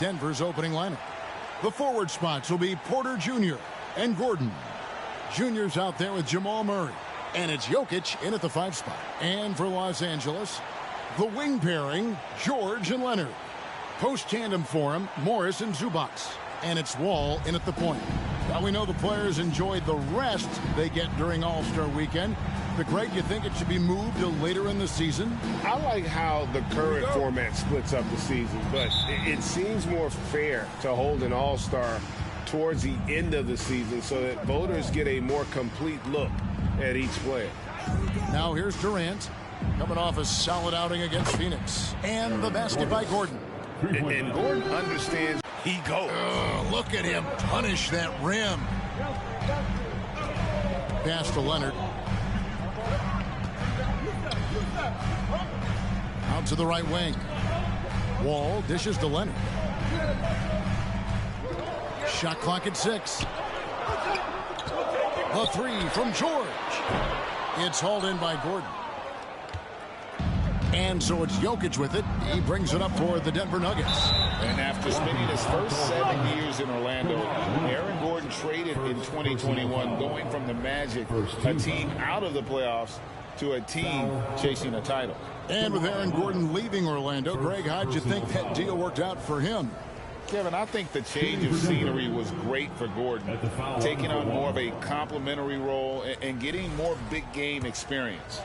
Denver's opening lineup. The forward spots will be Porter Jr. and Gordon. Jr.'s out there with Jamal Murray. And it's Jokic in at the 5 spot. And for Los Angeles, the wing pairing, George and Leonard. Post tandem for him, Morris and Zubac. And it's Wall in at the point. Now we know the players enjoyed the rest they get during All-Star Weekend. But Greg, you think it should be moved to later in the season? I like how the current format splits up the season, but it seems more fair to hold an All-Star towards the end of the season so that voters get a more complete look at each player. Now here's Durant, coming off a solid outing against Phoenix. And the basket by Gordon. And Gordon understands he goes. Look at him punish that rim. Pass to Leonard. Out to the right wing. Wall dishes to Leonard. Shot clock at 6. A 3 from George. It's hauled in by Gordon. And so it's Jokic with it. He brings it up for the Denver Nuggets. And after spending his first 7 years in Orlando, Aaron Gordon traded in 2021, going from the Magic, a team out of the playoffs, to a team chasing a title. And with Aaron Gordon leaving Orlando, Greg, how'd you think that deal worked out for him? Kevin, I think the change of scenery was great for Gordon, taking on more of a complimentary role and getting more big game experience.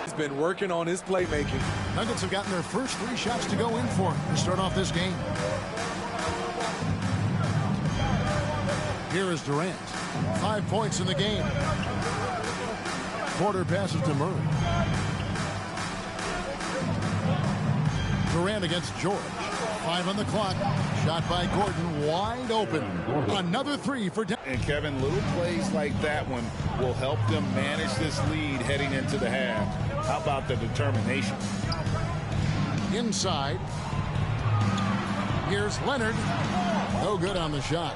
He's been working on his playmaking. Nuggets have gotten their first 3 shots to go in for him to start off this game. Here is Durant. 5 points in the game. Porter passes to Murray. Durant against George. 5 on the clock. Shot by Gordon, wide open. Another 3 for Denver. And Kevin, little plays like that one will help them manage this lead heading into the half. How about the determination? Inside. Here's Leonard. No good on the shot.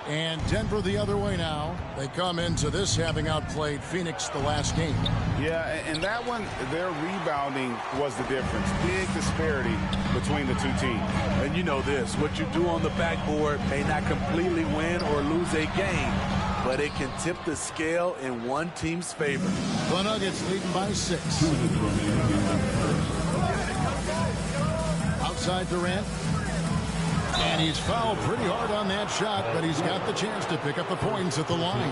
And Denver the other way now. They come into this having outplayed Phoenix the last game. Yeah, and that one, their rebounding was the difference. Big disparity between the two teams. And you know this, what you do on the backboard may not completely win or lose a game, but it can tip the scale in one team's favor. The Nuggets leading by 6. Outside Durant. And he's fouled pretty hard on that shot, but he's got the chance to pick up the points at the line.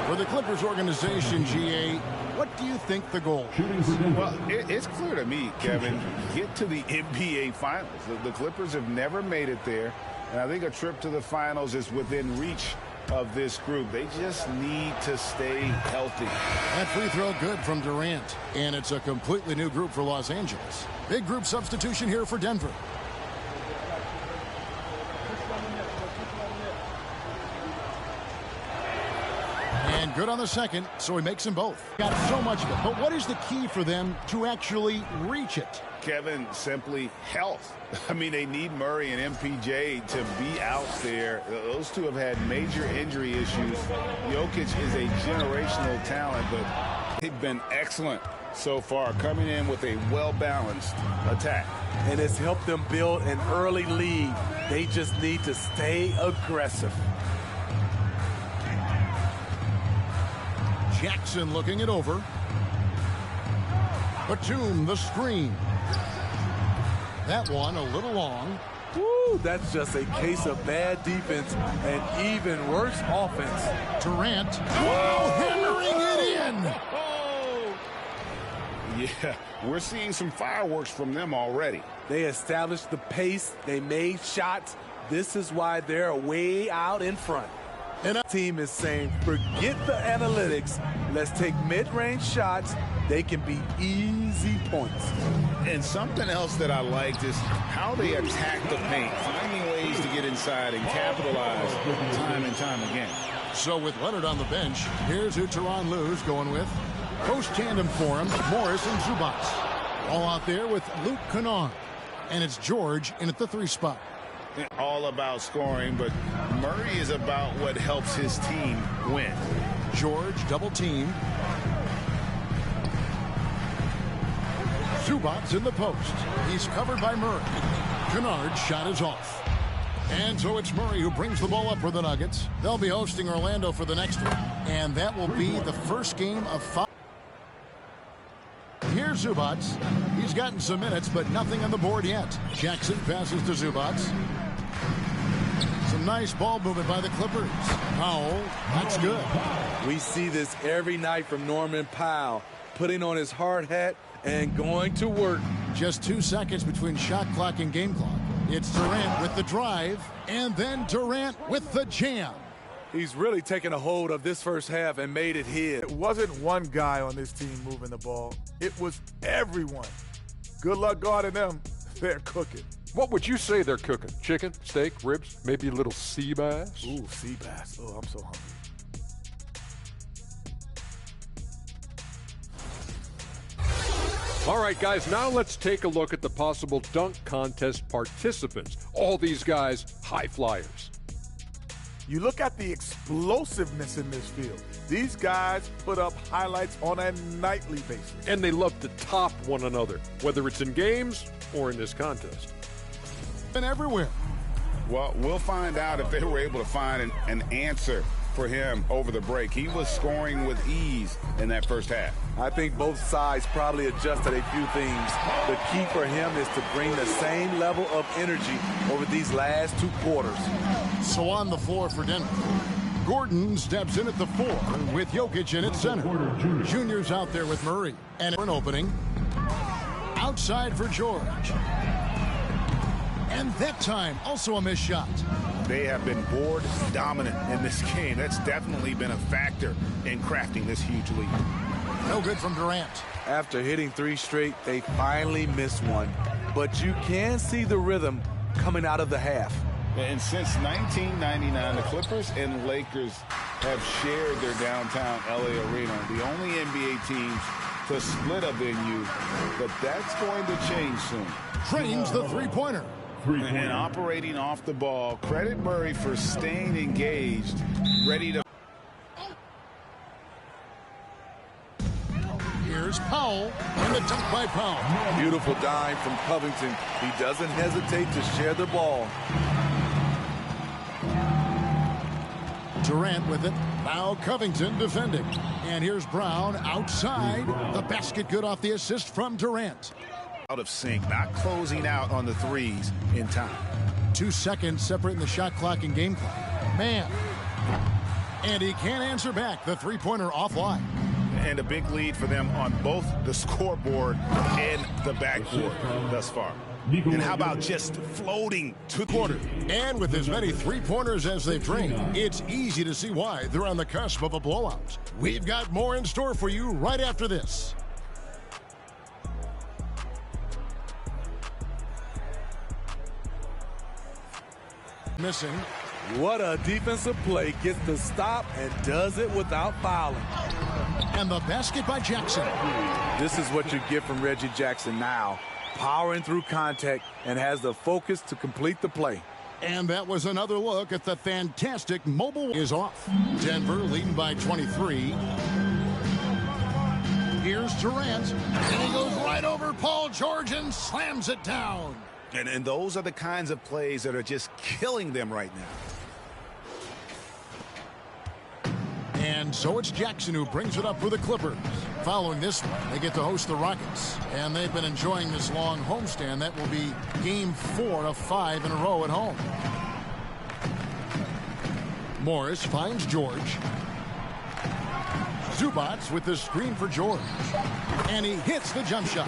For the Clippers organization, GA, what do you think the goal is? Well, it's clear to me, Kevin, get to the NBA Finals. The Clippers have never made it there, and I think a trip to the Finals is within reach of this group. They just need to stay healthy. That free throw good from Durant, and it's a completely new group for Los Angeles. Big group substitution here for Denver. And good on the second, so he makes them both. Got so much of it, but what is the key for them to actually reach it? Kevin, simply health. I mean, they need Murray and MPJ to be out there. Those two have had major injury issues. Jokic is a generational talent, but they've been excellent so far, coming in with a well-balanced attack. And it's helped them build an early lead. They just need to stay aggressive. Jackson looking it over. Batum, the screen. That one a little long. Woo, that's just a case of bad defense and even worse offense. Durant, whoa, hammering it in. Yeah, we're seeing some fireworks from them already. They established the pace. They made shots. This is why they're way out in front. And our team is saying, forget the analytics. Let's take mid-range shots. They can be easy points. And something else that I liked is how they attack the paint, finding ways to get inside and capitalize time and time again. So with Leonard on the bench, here's who Tyronn Lue's going with. Post tandem for him, Morris and Zubac. All out there with Luke Kennard. And it's George in at the 3 spot. All about scoring, but Murray is about what helps his team win. George double team. Zubac's in the post. He's covered by Murray. Kennard's shot is off. And so it's Murray who brings the ball up for the Nuggets. They'll be hosting Orlando for the next one. And that will be the first game of 5. Here's Zubac. He's gotten some minutes, but nothing on the board yet. Jackson passes to Zubac. Some nice ball movement by the Clippers. Powell, that's good. We see this every night from Norman Powell, putting on his hard hat and going to work. Just 2 seconds between shot clock and game clock. It's Durant with the drive, and then Durant with the jam. He's really taken a hold of this first half and made it his. It wasn't one guy on this team moving the ball. It was everyone. Good luck guarding them. They're cooking. What would you say they're cooking? Chicken, steak, ribs, maybe a little sea bass? Ooh, sea bass. Oh, I'm so hungry. All right, guys, now let's take a look at the possible dunk contest participants. All these guys, high flyers. You look at the explosiveness in this field. These guys put up highlights on a nightly basis. And they love to top one another, whether it's in games or in this contest. And everywhere. Well, we'll find out if they were able to find an answer for him over the break. He was scoring with ease in that first half. I think both sides probably adjusted a few things. The key for him is to bring the same level of energy over these last 2 quarters. So on the floor for Denver, Gordon steps in at the 4 with Jokic in at center. Junior's out there with Murray. And an opening. Outside for George. And that time, also a missed shot. They have been board dominant in this game. That's definitely been a factor in crafting this huge lead. No good from Durant. After hitting 3 straight, they finally missed one. But you can see the rhythm coming out of the half. And since 1999, the Clippers and Lakers have shared their downtown LA arena. The only NBA teams to split a venue, but that's going to change soon. Trains the three-pointer. And operating off the ball. Credit Murray for staying engaged, ready to. Here's Powell, and the dunk by Powell. Beautiful dime from Covington. He doesn't hesitate to share the ball. Durant with it. Now Covington defending. And here's Brown outside. The basket good off the assist from Durant. Out of sync, not closing out on the threes in time. 2 seconds separating the shot clock and game clock. Man. And he can't answer back. The three-pointer offline. And a big lead for them on both the scoreboard and the backboard thus far. And how about just floating to the quarter? And with as many three-pointers as they've drained, it's easy to see why they're on the cusp of a blowout. We've got more in store for you right after this. Missing. What a defensive play. Gets the stop and does it without fouling. And the basket by Jackson. This is what you get from Reggie Jackson now. Powering through contact and has the focus to complete the play. And that was another look at the fantastic mobile is off. Denver leading by 23. Here's Durant. And he goes right over Paul George and slams it down. And those are the kinds of plays that are just killing them right now. And so it's Jackson who brings it up for the Clippers. Following this one, they get to host the Rockets. And they've been enjoying this long homestand. That will be game 4 of 5 in a row at home. Morris finds George. Zubac with the screen for George. And he hits the jump shot.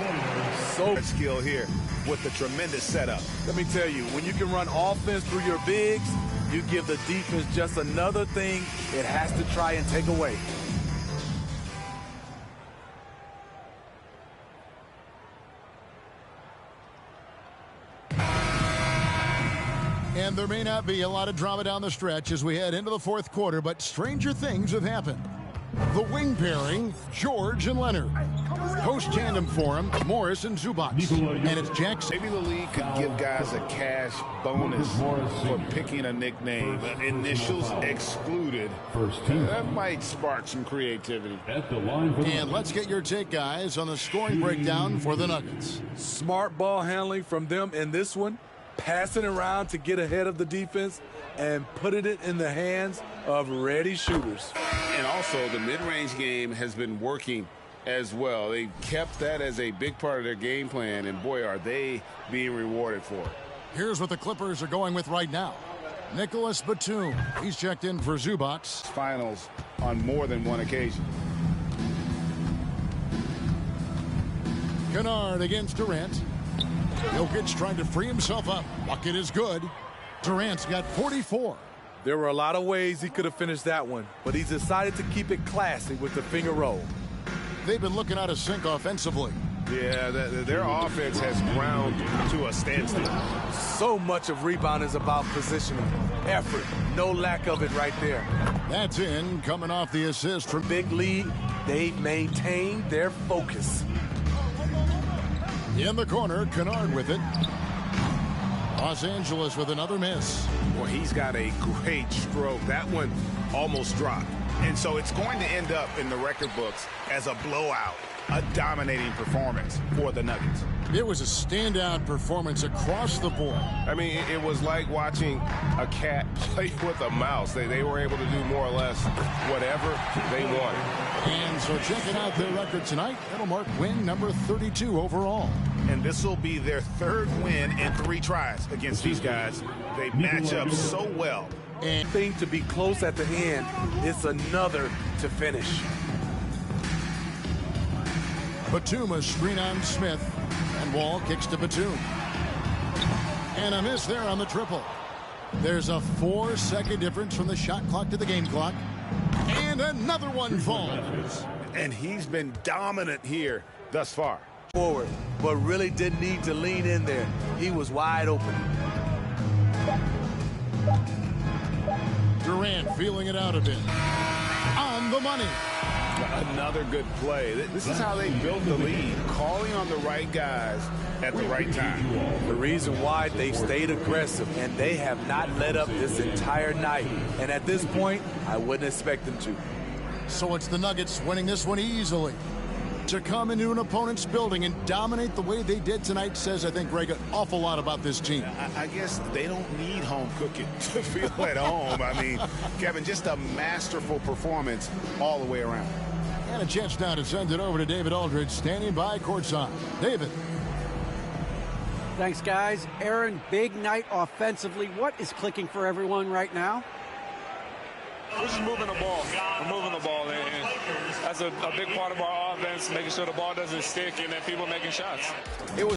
So skill here with the tremendous setup. Let me tell you, when you can run offense through your bigs, you give the defense just another thing it has to try and take away. And there may not be a lot of drama down the stretch as we head into the 4th quarter, but stranger things have happened. The wing pairing, George and Leonard. Post tandem for him, Morris and Zubac. And it's Jackson. Maybe the league could give guys a cash bonus for picking a nickname. Initials excluded. That might spark some creativity. And let's get your take, guys, on the scoring breakdown for the Nuggets. Smart ball handling from them in this one. Passing around to get ahead of the defense and putting it in the hands of ready shooters. And also, the mid-range game has been working as well. They kept that as a big part of their game plan, and boy, are they being rewarded for it. Here's what the Clippers are going with right now. Nicholas Batum. He's checked in for Zubac. Finals on more than one occasion. Kennard against Durant. Jokic trying to free himself up. Bucket is good. Durant's got 44. There were a lot of ways he could have finished that one, but he's decided to keep it classy with the finger roll. They've been looking out of sync offensively. Yeah, their offense has ground to a standstill. So much of rebound is about positioning. Effort, no lack of it right there. That's in, coming off the assist from Big lead, they've maintained their focus. in the corner. Kennard with it. Los Angeles with another miss. Well, he's got a great stroke. That one almost dropped. And so it's going to end up in the record books as a blowout, a dominating performance for the Nuggets. It was a standout performance across the board. I mean, it was like watching a cat play with a mouse. They were able to do more or less whatever they wanted. And so checking out their record tonight, it'll mark win number 32 overall. And this will be their third win in 3 tries against these guys. They match up so well. And thing to be close at the end, it's another to finish. Batum a screen on Smith. And Wall kicks to Batum. And a miss there on the triple. There's a 4-second difference from the shot clock to the game clock. And another one falls. And he's been dominant here thus far. Forward, but really didn't need to lean in there. He was wide open. Durant feeling it out a bit. On the money. Another good play. This is how they built the lead, calling on the right guys at the right time. The reason why they've stayed aggressive, and they have not let up this entire night. And at this point, I wouldn't expect them to. So it's the Nuggets winning this one easily. To come into an opponent's building and dominate the way they did tonight says, I think, Greg, an awful lot about this team. I guess they don't need home cooking to feel at home. I mean, Kevin, just a masterful performance all the way around. And a chance now to send it over to David Aldridge, standing by courtside. David. Thanks, guys. Aaron, big night offensively. What is clicking for everyone right now? We're just moving the ball. We're moving the ball, and that's a big part of our offense, making sure the ball doesn't stick and that people making shots. It was